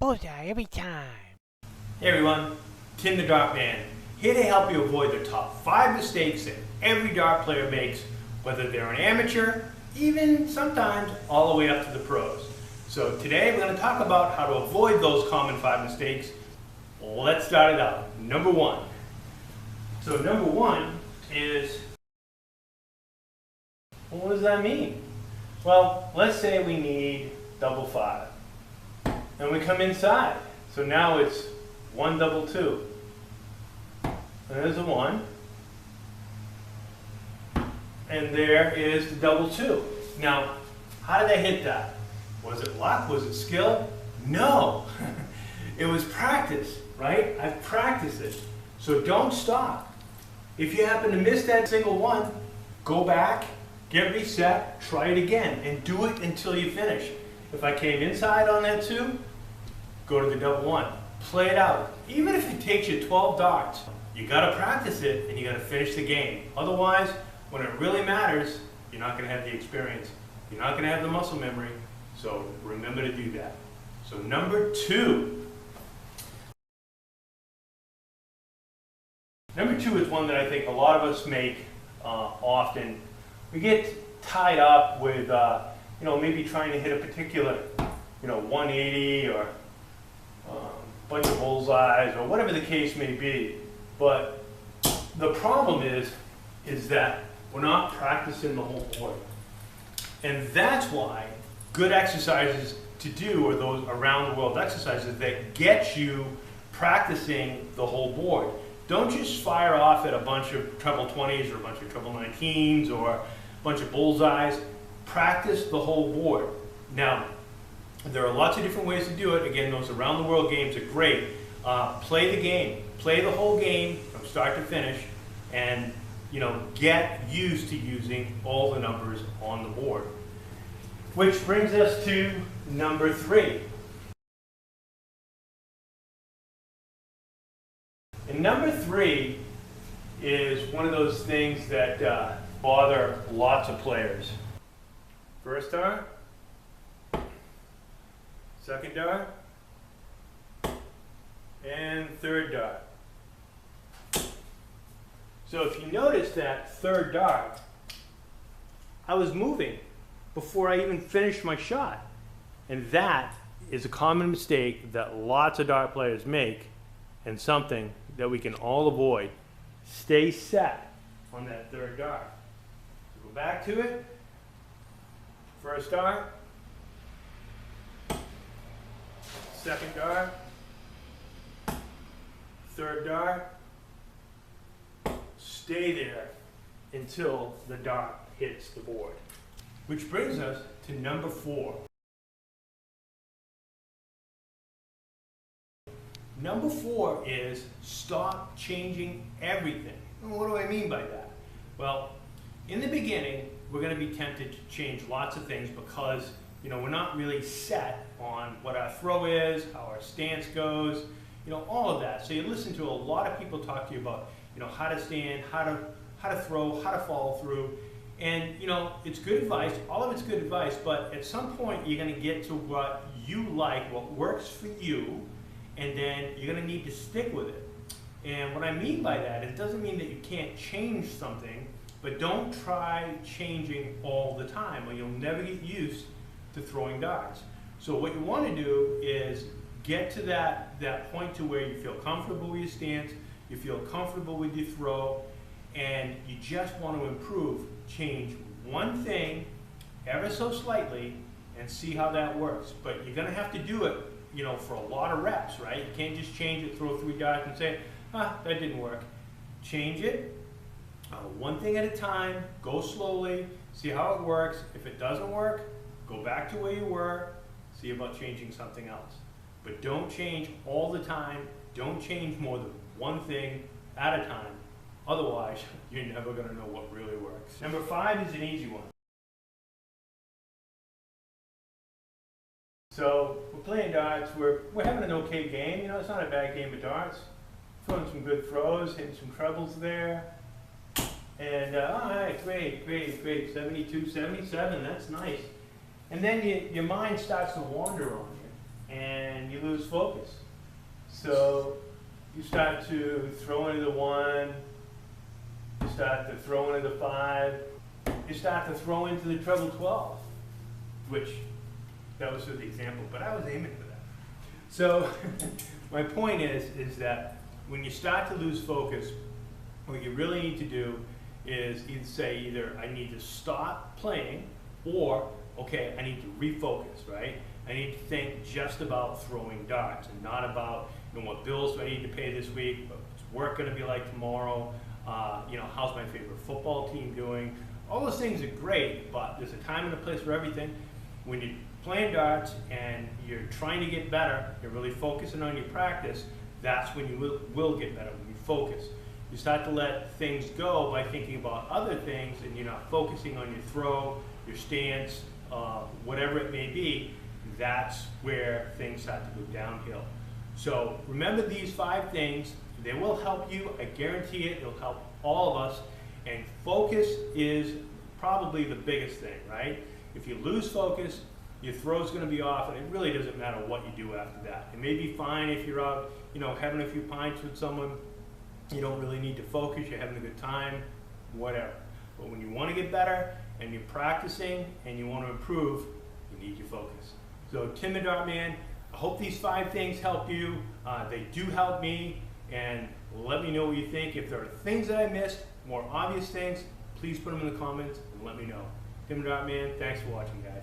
Bullseye every time. Hey everyone, Tim the Dart Man, here to help you avoid the top 5 mistakes that every dart player makes, whether they're an amateur, even sometimes all the way up to the pros. So today we're going to talk about how to avoid those common 5 mistakes. Let's start it out. Number 1. So number 1 is, well, what does that mean? Well, let's say we need double 5. And we come inside. So now it's 1 double 2. And there's a 1. And there is the double 2. Now, how did I hit that? Was it luck? Was it skill? No. It was practice, right? I've practiced it. So don't stop. If you happen to miss that single 1, go back, get reset, try it again, and do it until you finish. If I came inside on that 2, go to the double 1. Play it out. Even if it takes you 12 darts, you got to practice it and you got to finish the game. Otherwise, when it really matters, you're not going to have the experience. You're not going to have the muscle memory. So remember to do that. So number 2. Number 2 is one that I think a lot of us make often. We get tied up with, maybe trying to hit a particular, 180 or bunch of bullseyes or whatever the case may be. But the problem is that we're not practicing the whole board. And that's why good exercises to do are those around the world exercises that get you practicing the whole board. Don't just fire off at a bunch of treble 20s or a bunch of treble 19s or a bunch of bullseyes. Practice the whole board. Now, there are lots of different ways to do it. Again, those around the world games are great. Play the game. Play the whole game from start to finish and get used to using all the numbers on the board. Which brings us to number 3. And number 3 is one of those things that bother lots of players. First dart, second dart, and third dart. So if you notice that third dart, I was moving before I even finished my shot. And that is a common mistake that lots of dart players make and something that we can all avoid. Stay set on that third dart. So go back to it. First dart. Second dart. Third dart. Stay there until the dart hits the board. Which brings us to number 4. Number 4 is stop changing everything. And what do I mean by that? Well, in the beginning, we're going to be tempted to change lots of things because we're not really set on what our throw is, how our stance goes, all of that. So you listen to a lot of people talk to you about how to stand, how to throw, how to follow through. And it's good advice, all of it's good advice, but at some point you're going to get to what you like, what works for you, and then you're going to need to stick with it. And what I mean by that, it doesn't mean that you can't change something, but don't try changing all the time or you'll never get used to throwing darts. So what you want to do is get to that point to where you feel comfortable with your stance, you feel comfortable with your throw, and you just want to improve. Change one thing ever so slightly and see how that works. But you're going to have to do it, for a lot of reps, right? You can't just change it, throw 3 darts and say, that didn't work. Change it one thing at a time, go slowly, see how it works. If it doesn't work, go back to where you were, see about changing something else. But don't change all the time. Don't change more than one thing at a time. Otherwise, you're never going to know what really works. Number 5 is an easy one. So we're playing darts. We're having an okay game. It's not a bad game of darts. Throwing some good throws, hitting some trebles there. And all right, great. 72, 77, that's nice. And then your mind starts to wander on you. and you lose focus. So you start to throw into the 1, you start to throw into the 5, you start to throw into the treble 12, which, that was sort of the example, but I was aiming for that. So my point is that when you start to lose focus, what you really need to do is either I need to stop playing, or, okay, I need to refocus, right? I need to think just about throwing darts and not about, what bills do I need to pay this week, what's work going to be like tomorrow, how's my favorite football team doing. All those things are great, but there's a time and a place for everything. When you're playing darts and you're trying to get better, you're really focusing on your practice, that's when you will get better, when you focus. You start to let things go by thinking about other things, and you're not focusing on your throw, your stance, whatever it may be. That's where things start to go downhill. So remember these 5 things. They will help you. I guarantee it. It'll help all of us. And focus is probably the biggest thing, right? If you lose focus, your throw's going to be off, and it really doesn't matter what you do after that. It may be fine if you're out, having a few pints with someone. You don't really need to focus. You're having a good time, whatever. But when you want to get better and you're practicing and you want to improve, you need your focus. So Tim the Dart Man, I hope these 5 things help you. They do help me, and let me know what you think. If there are things that I missed, more obvious things, please put them in the comments and let me know. Tim the Dart Man, thanks for watching, guys.